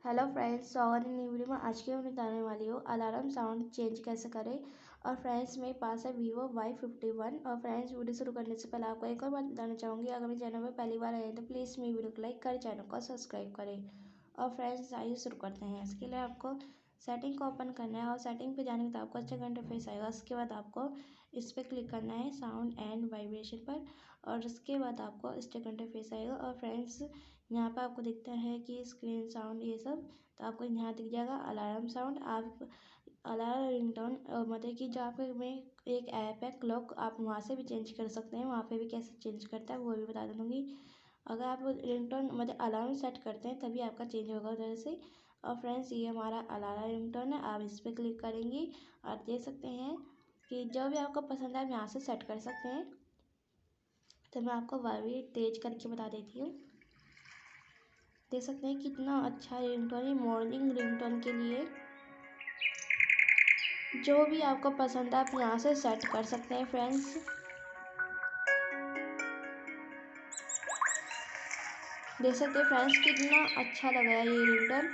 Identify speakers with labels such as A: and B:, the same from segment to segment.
A: Hello friends, स्वागत है new video में। आज की मैं बताने वाली हूँ अलार्म साउंड चेंज कैसे करें। और फ्रेंड्स, मेरे पास है Vivo Y51। और फ्रेंड्स, वीडियो शुरू करने से पहले आपको एक और बात बताना चाहूँगी, अगर मेरे चैनल पर पहली बार आए हैं तो प्लीज़ मेरी वीडियो को लाइक करें, चैनल को सब्सक्राइब करें। और फ्रेंड्स, आइए शुरू करते हैं। इसके लिए आपको सेटिंग को ओपन करना है और सेटिंग पे जाने के बाद आपको अच्छा इंटरफेस आएगा। उसके बाद आपको इस पर क्लिक करना है साउंड एंड वाइब्रेशन पर, और उसके बाद आपको स्टिक इंटरफेस आएगा। और फ्रेंड्स, यहाँ पर आपको दिखता है कि स्क्रीन साउंड ये सब, तो आपको यहाँ दिख जाएगा अलार्म साउंड। आप अलार्म रिंगटोन मतलब कि जो आपके में एक ऐप है क्लॉक, आप वहाँ से भी चेंज कर सकते हैं। वहाँ पे भी कैसे चेंज करता है वो भी बता दूँगी। अगर आप रिंगटोन मतलब अलार्म सेट करते हैं तभी आपका चेंज होगा उधर से। और फ्रेंड्स, ये हमारा अलार्म रिंगटोन है। आप इस पर क्लिक करेंगी और देख सकते हैं कि जो भी आपको पसंद है आप यहाँ से सेट कर सकते हैं। तो मैं आपको वाइब्रेट तेज करके बता देती हूँ। देख सकते हैं कितना अच्छा रिंगटोन है मॉर्निंग रिंगटोन के लिए। जो भी आपको पसंद है आप यहाँ से सेट कर सकते हैं फ्रेंड्स। देख सकते हैं फ्रेंड्स कितना अच्छा लग रहा है ये रिंगटोन।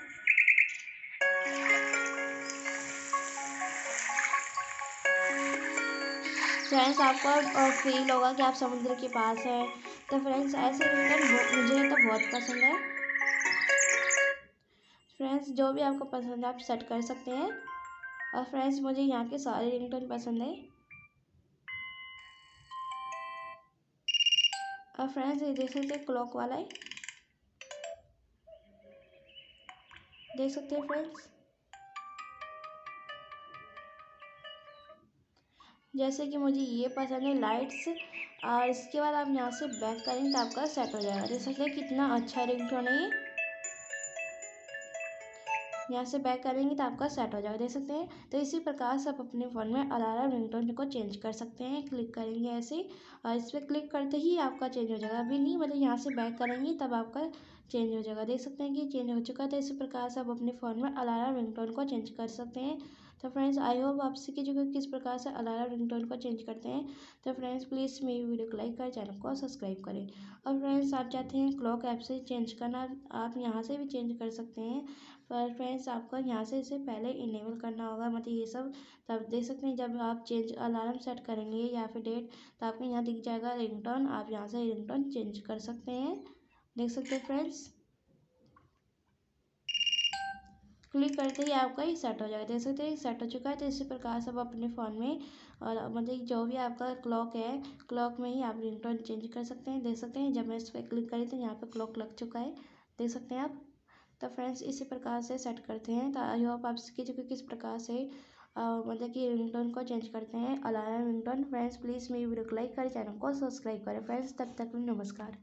A: फ्रेंड्स, आपको फील होगा कि आप समुद्र के पास हैं। तो फ्रेंड्स, ऐसे रिंगटोन मुझे तो बहुत पसंद है। फ्रेंड्स, जो भी आपको पसंद है आप सेट कर सकते हैं। और फ्रेंड्स, मुझे यहाँ के सारे रिंगटोन पसंद है। और फ्रेंड्स, ये देख सकते हैं क्लॉक वाला है, देख सकते हैं फ्रेंड्स। जैसे कि मुझे ये पसंद है लाइट्स। और इसके बाद आप यहाँ से बैक करेंगे तो आपका सेट हो जाएगा। देख सकते हैं कितना अच्छा रिंगटोन है ये। यहाँ से बैक करेंगे तो आपका सेट हो जाएगा, देख सकते हैं। तो इसी प्रकार से आप अपने फ़ोन में अलार्म रिंगटोन को चेंज कर सकते हैं। क्लिक करेंगे ऐसे, और इस पर क्लिक करते ही आपका चेंज हो जाएगा। अभी नहीं, मतलब यहाँ से बैक करेंगे तब आपका चेंज हो जाएगा। देख सकते हैं कि चेंज हो चुका है। तो इसी प्रकार से आप अपने फ़ोन में अलार्म रिंगटोन को चेंज कर सकते हैं। तो फ्रेंड्स, आई होप आप सीख चुके किस प्रकार से अलार्म रिंगटोन को चेंज करते हैं। तो फ्रेंड्स, प्लीज़ मेरी वीडियो को लाइक करें, चैनल को सब्सक्राइब करें। और फ्रेंड्स, आप चाहते हैं क्लॉक ऐप से चेंज करना, आप यहाँ से भी चेंज कर सकते हैं। पर फ्रेंड्स, आपको यहाँ से इसे पहले इनेबल करना होगा, मतलब ये सब। तब देख सकते हैं जब आप चेंज अलार्म सेट करेंगे या फिर डेट, तो आपको यहाँ दिख जाएगा रिंगटोन। आप यहाँ से रिंगटोन चेंज कर सकते हैं, देख सकते हैं फ्रेंड्स। क्लिक करते ही आपका ही सेट हो जाएगा, देख सकते हैं सेट हो चुका है। तो इसी प्रकार से आप अपने फ़ोन में, और मतलब जो भी आपका क्लॉक है, क्लॉक में ही आप रिंगटोन चेंज कर सकते हैं। देख सकते हैं जब मैं इस पर क्लिक करी तो यहाँ पे क्लॉक लग चुका है, देख सकते हैं आप। तो फ्रेंड्स, इसी प्रकार से सेट करते हैं। तो आई होप आप सीख चुके किस प्रकार से मतलब कि रिंगटोन को चेंज करते हैं, अलार्म रिंगटोन। फ्रेंड्स, प्लीज़ मेरी वीडियो को लाइक करें, चैनल को सब्सक्राइब करें। फ्रेंड्स, तब तक नमस्कार।